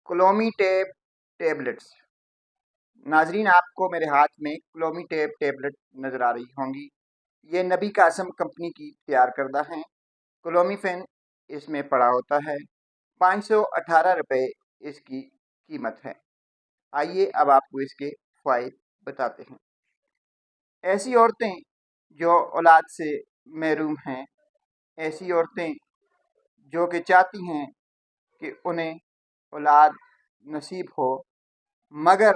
کلومی tape tablets. ناظرین، آپ کو میرے ہاتھ میں کلومی ٹیپ ٹیبلٹ نظر آ رہی ہوں گی۔ یہ نبی قاسم کمپنی کی تیار کردہ ہیں۔ کلومی فین اس میں پڑا ہوتا ہے۔ 518 روپے اس کی قیمت ہے۔ آئیے اب آپ کو اس کے فوائد بتاتے ہیں۔ ایسی عورتیں جو اولاد سے محروم ہیں، ایسی عورتیں جو کہ چاہتی ہیں کہ انہیں اولاد نصیب ہو مگر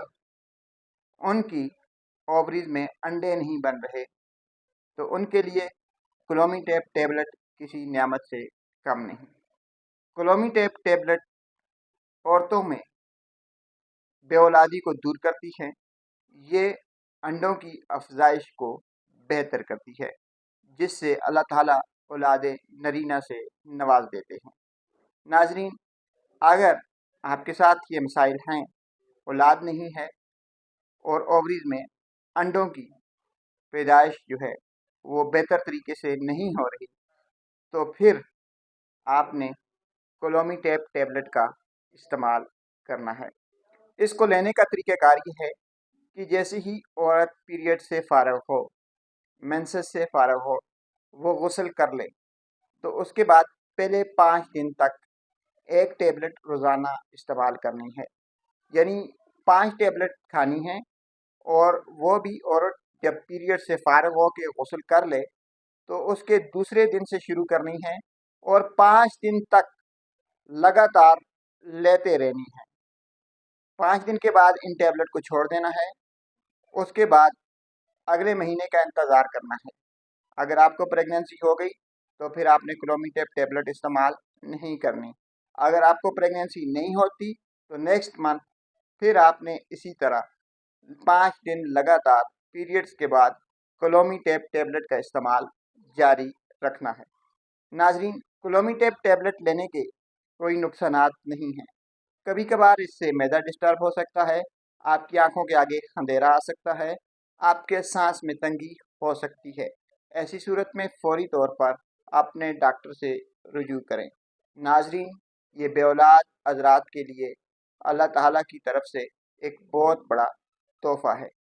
ان کی اووریز میں انڈے نہیں بن رہے، تو ان کے لیے کلومی ٹیپ ٹیبلٹ کسی نعمت سے کم نہیں۔ کلومی ٹیپ ٹیبلٹ عورتوں میں بے اولادی کو دور کرتی ہے۔ یہ انڈوں کی افزائش کو بہتر کرتی ہے، جس سے اللہ تعالیٰ اولاد نرینہ سے نواز دیتے ہیں۔ ناظرین، اگر آپ کے ساتھ یہ مسائل ہیں، اولاد نہیں ہے اور اووریز میں انڈوں کی پیدائش جو ہے وہ بہتر طریقے سے نہیں ہو رہی، تو پھر آپ نے کلومی ٹیپ ٹیبلٹ کا استعمال کرنا ہے۔ اس کو لینے کا طریقہ کار یہ ہے کہ جیسے ہی عورت پیریڈ سے فارغ ہو، مینسس سے فارغ ہو، وہ غسل کر لے، تو اس کے بعد پہلے 5 دن تک ایک ٹیبلٹ روزانہ استعمال کرنی ہے، یعنی 5 ٹیبلٹ کھانی ہے۔ اور وہ بھی عورت جب پیریڈ سے فارغ ہو کے غسل کر لے تو اس کے دوسرے دن سے شروع کرنی ہے اور 5 دن تک لگاتار لیتے رہنی ہے۔ 5 دن کے بعد ان ٹیبلٹ کو چھوڑ دینا ہے۔ اس کے بعد اگلے مہینے کا انتظار کرنا ہے۔ اگر آپ کو پریگننسی ہو گئی تو پھر آپ نے کلومی ٹیپ ٹیبلٹ استعمال نہیں کرنی۔ اگر آپ کو پریگننسی نہیں ہوتی تو نیکسٹ منتھ پھر آپ نے اسی طرح 5 دن لگاتار پیریڈز کے بعد کلومی ٹیپ ٹیبلٹ کا استعمال جاری رکھنا ہے۔ ناظرین، کلومی ٹیپ ٹیبلٹ لینے کے کوئی نقصانات نہیں ہیں۔ کبھی کبھار اس سے معدہ ڈسٹرب ہو سکتا ہے، آپ کی آنکھوں کے آگے اندھیرا آ سکتا ہے، آپ کے سانس میں تنگی ہو سکتی ہے۔ ایسی صورت میں فوری طور پر اپنے ڈاکٹر سے رجوع کریں۔ ناظرین، یہ بے اولاد حضرات کے لیے اللہ تعالیٰ کی طرف سے ایک بہت بڑا تحفہ ہے۔